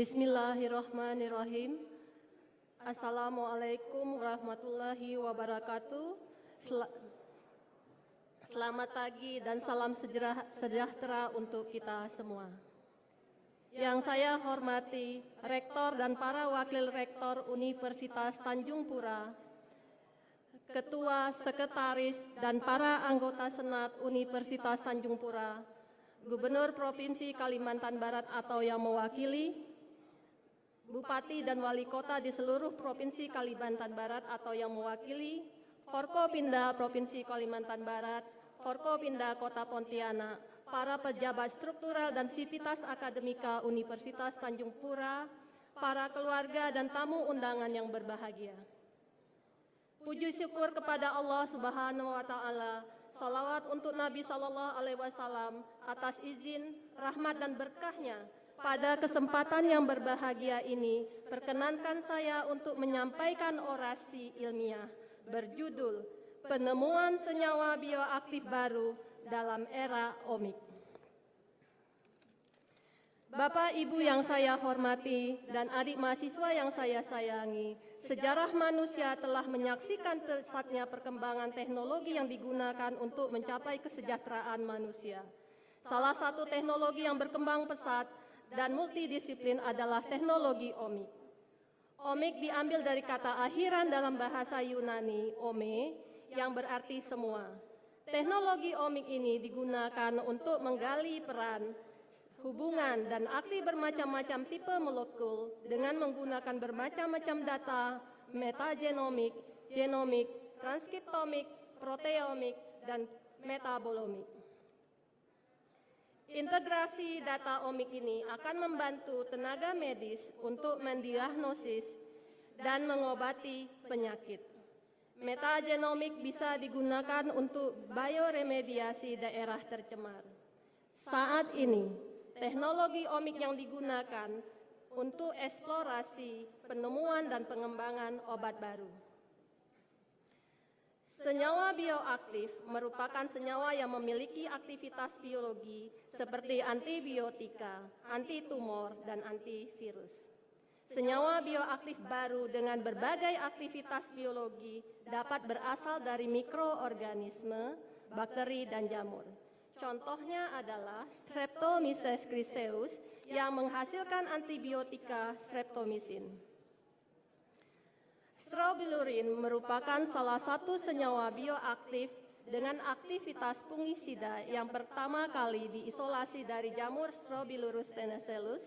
Bismillahirrahmanirrahim. Assalamualaikum warahmatullahi wabarakatuh. Selamat pagi dan salam sejahtera untuk kita semua. Yang saya hormati Rektor dan para Wakil Rektor Universitas Tanjung Pura, Ketua, Sekretaris, dan para anggota Senat Universitas Tanjung Pura, Gubernur Provinsi Kalimantan Barat atau yang mewakili, Bupati dan Wali Kota di seluruh Provinsi Kalimantan Barat atau yang mewakili, Forkopimda Provinsi Kalimantan Barat, Forkopimda Kota Pontianak, para pejabat struktural dan sivitas akademika Universitas Tanjung Pura, para keluarga dan tamu undangan yang berbahagia. Puji syukur kepada Allah Subhanahu wa Ta'ala, salawat untuk Nabi Sallallahu Alaihi Wasallam atas izin, rahmat dan berkahnya. Pada kesempatan yang berbahagia ini, perkenankan saya untuk menyampaikan orasi ilmiah berjudul Penemuan Senyawa Bioaktif Baru dalam Era Omik. Bapak Ibu yang saya hormati dan adik mahasiswa yang saya sayangi, sejarah manusia telah menyaksikan pesatnya perkembangan teknologi yang digunakan untuk mencapai kesejahteraan manusia. Salah satu teknologi yang berkembang pesat dan multidisiplin adalah teknologi omik. Omik diambil dari kata akhiran dalam bahasa Yunani, ome, yang berarti semua. Teknologi omik ini digunakan untuk menggali peran, hubungan, dan aksi bermacam-macam tipe molekul dengan menggunakan bermacam-macam data metagenomik, genomik, transkriptomik, proteomik, dan metabolomik. Integrasi data omik ini akan membantu tenaga medis untuk mendiagnosis dan mengobati penyakit. Metagenomik bisa digunakan untuk bioremediasi daerah tercemar. Saat ini, teknologi omik yang digunakan untuk eksplorasi, penemuan, dan pengembangan obat baru. Senyawa bioaktif merupakan senyawa yang memiliki aktivitas biologi seperti antibiotika, antitumor, dan antivirus. Senyawa bioaktif baru dengan berbagai aktivitas biologi dapat berasal dari mikroorganisme, bakteri, dan jamur. Contohnya adalah Streptomyces griseus yang menghasilkan antibiotika streptomycin. Strobilurin merupakan salah satu senyawa bioaktif dengan aktivitas fungisida yang pertama kali diisolasi dari jamur Strobilurus tenacellus.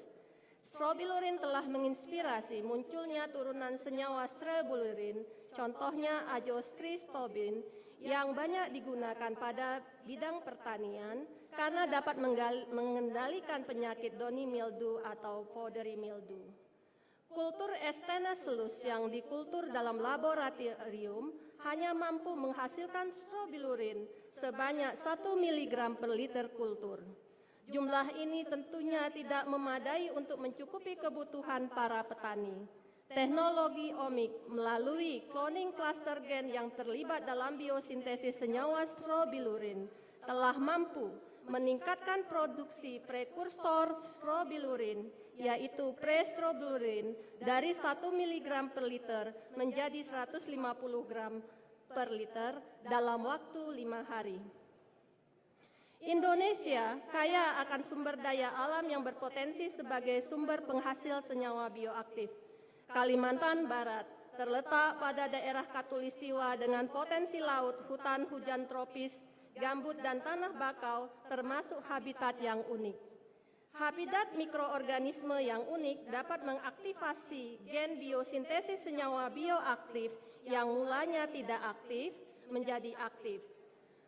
Strobilurin telah menginspirasi munculnya turunan senyawa strobilurin, contohnya azostristobin, yang banyak digunakan pada bidang pertanian karena dapat mengendalikan penyakit downy mildew atau powdery mildew. Kultur Tenacellus yang dikultur dalam laboratorium hanya mampu menghasilkan strobilurin sebanyak 1 mg per liter kultur. Jumlah ini tentunya tidak memadai untuk mencukupi kebutuhan para petani. Teknologi omik melalui cloning cluster gen yang terlibat dalam biosintesis senyawa strobilurin telah mampu meningkatkan produksi prekursor strobilurin, yaitu prestrobilurin, dari 1 mg per liter menjadi 150 gram per liter dalam waktu 5 hari. Indonesia kaya akan sumber daya alam yang berpotensi sebagai sumber penghasil senyawa bioaktif. Kalimantan Barat terletak pada daerah Katulistiwa dengan potensi laut, hutan hujan tropis, gambut, dan tanah bakau, termasuk habitat yang unik. Habitat mikroorganisme yang unik dapat mengaktifasi gen biosintesis senyawa bioaktif yang mulanya tidak aktif menjadi aktif.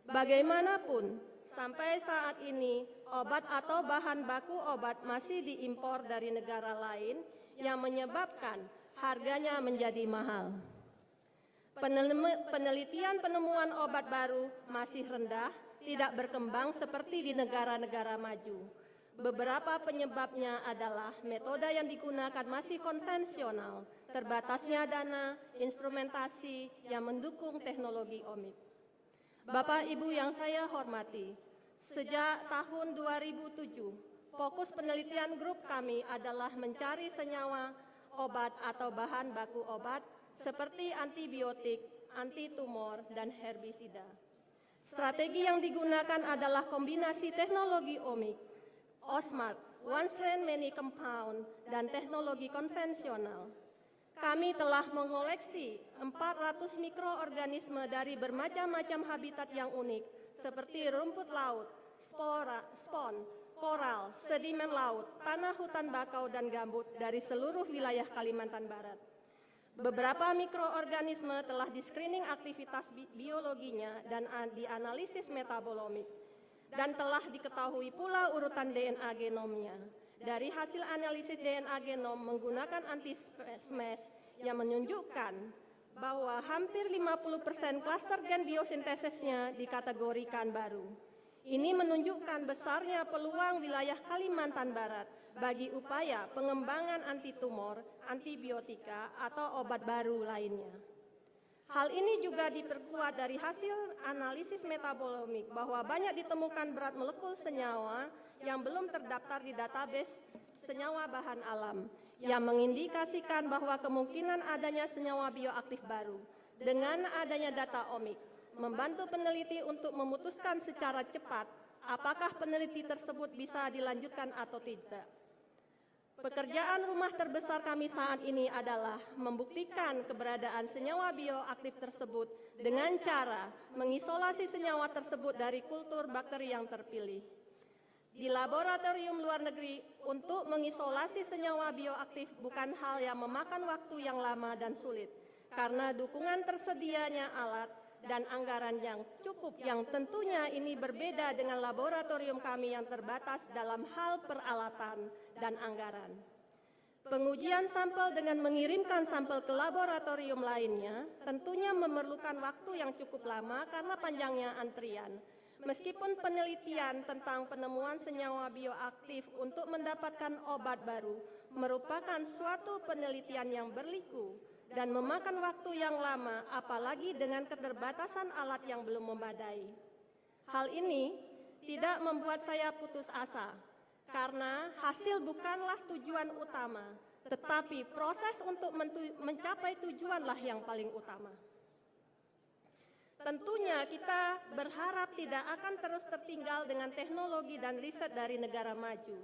Bagaimanapun, sampai saat ini, obat atau bahan baku obat masih diimpor dari negara lain yang menyebabkan harganya menjadi mahal. Penelitian penemuan obat baru masih rendah, tidak berkembang seperti di negara-negara maju. Beberapa penyebabnya adalah metode yang digunakan masih konvensional, terbatasnya dana, instrumentasi yang mendukung teknologi omik. Bapak Ibu yang saya hormati, sejak tahun 2007, Fokus penelitian grup kami adalah mencari senyawa obat atau bahan baku obat seperti antibiotik, antitumor, dan herbisida. Strategi yang digunakan adalah kombinasi teknologi omik, OSMAT, One Strain Many Compound, dan teknologi konvensional. Kami telah mengoleksi 400 mikroorganisme dari bermacam-macam habitat yang unik, seperti rumput laut, spon, koral, sedimen laut, tanah hutan bakau, dan gambut dari seluruh wilayah Kalimantan Barat. Beberapa mikroorganisme telah di-screening aktivitas biologinya dan dianalisis metabolomik, dan telah diketahui pula urutan DNA genomnya. Dari hasil analisis DNA genom menggunakan anti-SMAS yang menunjukkan bahwa hampir 50% klaster gen biosintesisnya dikategorikan baru. Ini menunjukkan besarnya peluang wilayah Kalimantan Barat bagi upaya pengembangan antitumor, antibiotika, atau obat baru lainnya. Hal ini juga diperkuat dari hasil analisis metabolomik bahwa banyak ditemukan berat molekul senyawa yang belum terdaftar di database senyawa bahan alam, yang mengindikasikan bahwa kemungkinan adanya senyawa bioaktif baru. Dengan adanya data omik, membantu peneliti untuk memutuskan secara cepat apakah peneliti tersebut bisa dilanjutkan atau tidak. Pekerjaan rumah terbesar kami saat ini adalah membuktikan keberadaan senyawa bioaktif tersebut dengan cara mengisolasi senyawa tersebut dari kultur bakteri yang terpilih. Di laboratorium luar negeri, untuk mengisolasi senyawa bioaktif bukan hal yang memakan waktu yang lama dan sulit, karena dukungan tersedianya alat dan anggaran yang cukup, yang tentunya ini berbeda dengan laboratorium kami yang terbatas dalam hal peralatan dan anggaran. Pengujian sampel dengan mengirimkan sampel ke laboratorium lainnya tentunya memerlukan waktu yang cukup lama karena panjangnya antrian. Meskipun penelitian tentang penemuan senyawa bioaktif untuk mendapatkan obat baru merupakan suatu penelitian yang berliku dan memakan waktu yang lama, apalagi dengan keterbatasan alat yang belum memadai. Hal ini tidak membuat saya putus asa, karena hasil bukanlah tujuan utama, tetapi proses untuk mencapai tujuanlah yang paling utama. Tentunya kita berharap tidak akan terus tertinggal dengan teknologi dan riset dari negara maju.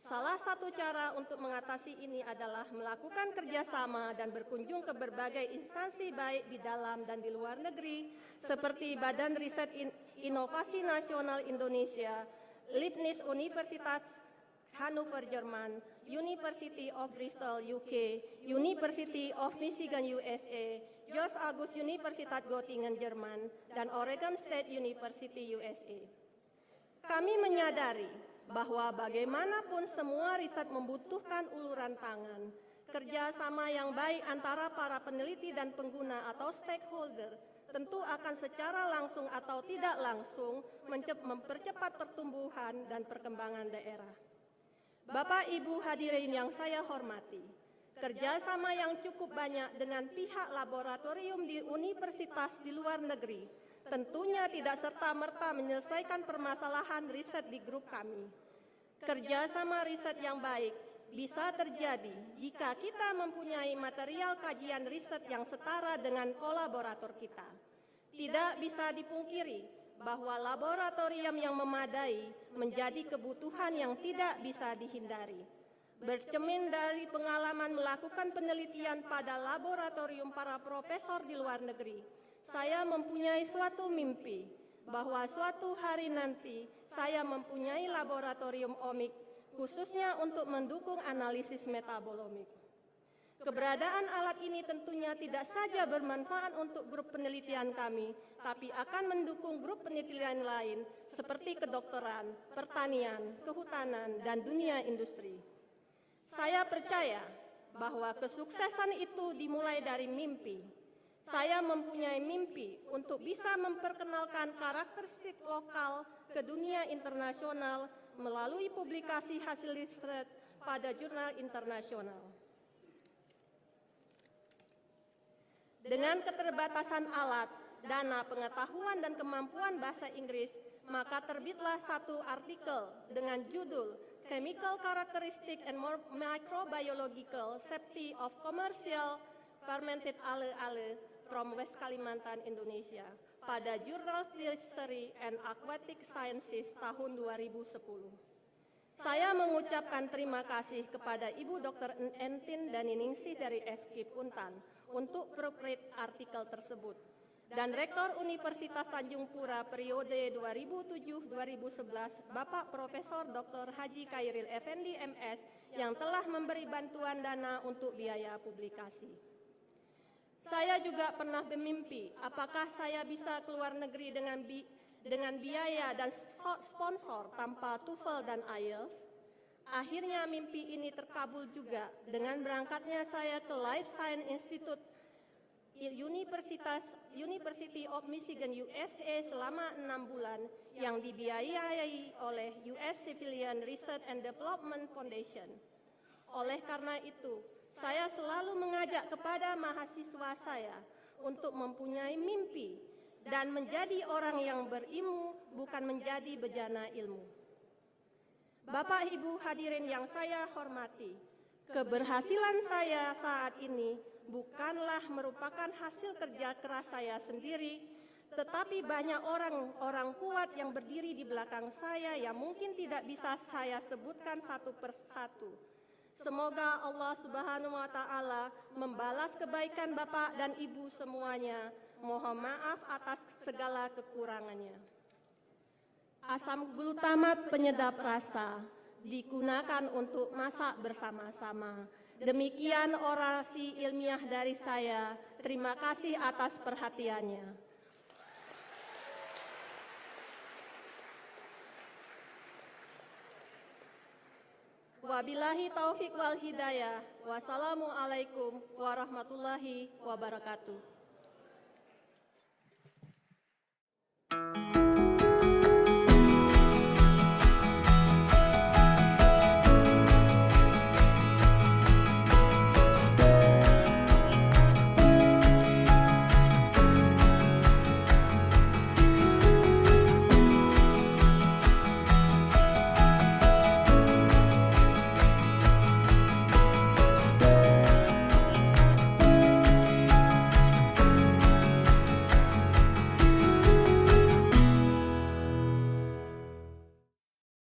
Salah satu cara untuk mengatasi ini adalah melakukan kerjasama dan berkunjung ke berbagai instansi baik di dalam dan di luar negeri, seperti Badan Riset Inovasi Nasional Indonesia, Leibniz Universitas Hannover, Jerman, University of Bristol, UK, University of Michigan, USA, George August Universitat Göttingen, Jerman, dan Oregon State University, USA. Kami menyadari bahwa bagaimanapun semua riset membutuhkan uluran tangan, kerjasama yang baik antara para peneliti dan pengguna atau stakeholder tentu akan secara langsung atau tidak langsung mempercepat pertumbuhan dan perkembangan daerah. Bapak Ibu hadirin yang saya hormati, kerjasama yang cukup banyak dengan pihak laboratorium di universitas di luar negeri tentunya tidak serta-merta menyelesaikan permasalahan riset di grup kami. Kerjasama riset yang baik bisa terjadi jika kita mempunyai material kajian riset yang setara dengan kolaborator kita. Tidak bisa dipungkiri bahwa laboratorium yang memadai menjadi kebutuhan yang tidak bisa dihindari. Bercermin dari pengalaman melakukan penelitian pada laboratorium para profesor di luar negeri, saya mempunyai suatu mimpi bahwa suatu hari nanti saya mempunyai laboratorium omik khususnya untuk mendukung analisis metabolomik. Keberadaan alat ini tentunya tidak saja bermanfaat untuk grup penelitian kami, tapi akan mendukung grup penelitian lain seperti kedokteran, pertanian, kehutanan, dan dunia industri. Saya percaya bahwa kesuksesan itu dimulai dari mimpi. Saya mempunyai mimpi untuk bisa memperkenalkan karakteristik lokal ke dunia internasional melalui publikasi hasil riset pada jurnal internasional. Dengan keterbatasan alat, dana, pengetahuan, dan kemampuan bahasa Inggris, maka terbitlah satu artikel dengan judul chemical characteristic and microbiological safety of commercial fermented ale-ale from West Kalimantan, Indonesia pada Jurnal Fishery and Aquatic Sciences tahun 2010. Saya mengucapkan terima kasih kepada Ibu Dr. Entin Daniningsih dari FKIP Untan untuk proofread artikel tersebut, dan Rektor Universitas Tanjung Pura periode 2007-2011 Bapak Profesor Dr. Haji Khairil Effendi MS yang telah memberi bantuan dana untuk biaya publikasi. Saya juga pernah bermimpi apakah saya bisa keluar negeri dengan biaya dan sponsor tanpa TOEFL dan IELTS. Akhirnya mimpi ini terkabul juga dengan berangkatnya saya ke Life Science Institute University of Michigan USA selama 6 bulan yang dibiayai oleh US Civilian Research and Development Foundation. Oleh karena itu, saya selalu mengajak kepada mahasiswa saya untuk mempunyai mimpi dan menjadi orang yang berilmu, bukan menjadi bejana ilmu. Bapak Ibu hadirin yang saya hormati, keberhasilan saya saat ini bukanlah merupakan hasil kerja keras saya sendiri, tetapi banyak orang kuat yang berdiri di belakang saya yang mungkin tidak bisa saya sebutkan satu persatu. Semoga Allah Subhanahu wa Ta'ala membalas kebaikan Bapak dan Ibu semuanya. Mohon maaf atas segala kekurangannya. Asam glutamat penyedap rasa digunakan untuk masak bersama-sama. Demikian orasi ilmiah dari saya. Terima kasih atas perhatiannya. Wabillahi taufik wal hidayah. Wassalamualaikum warahmatullahi wabarakatuh.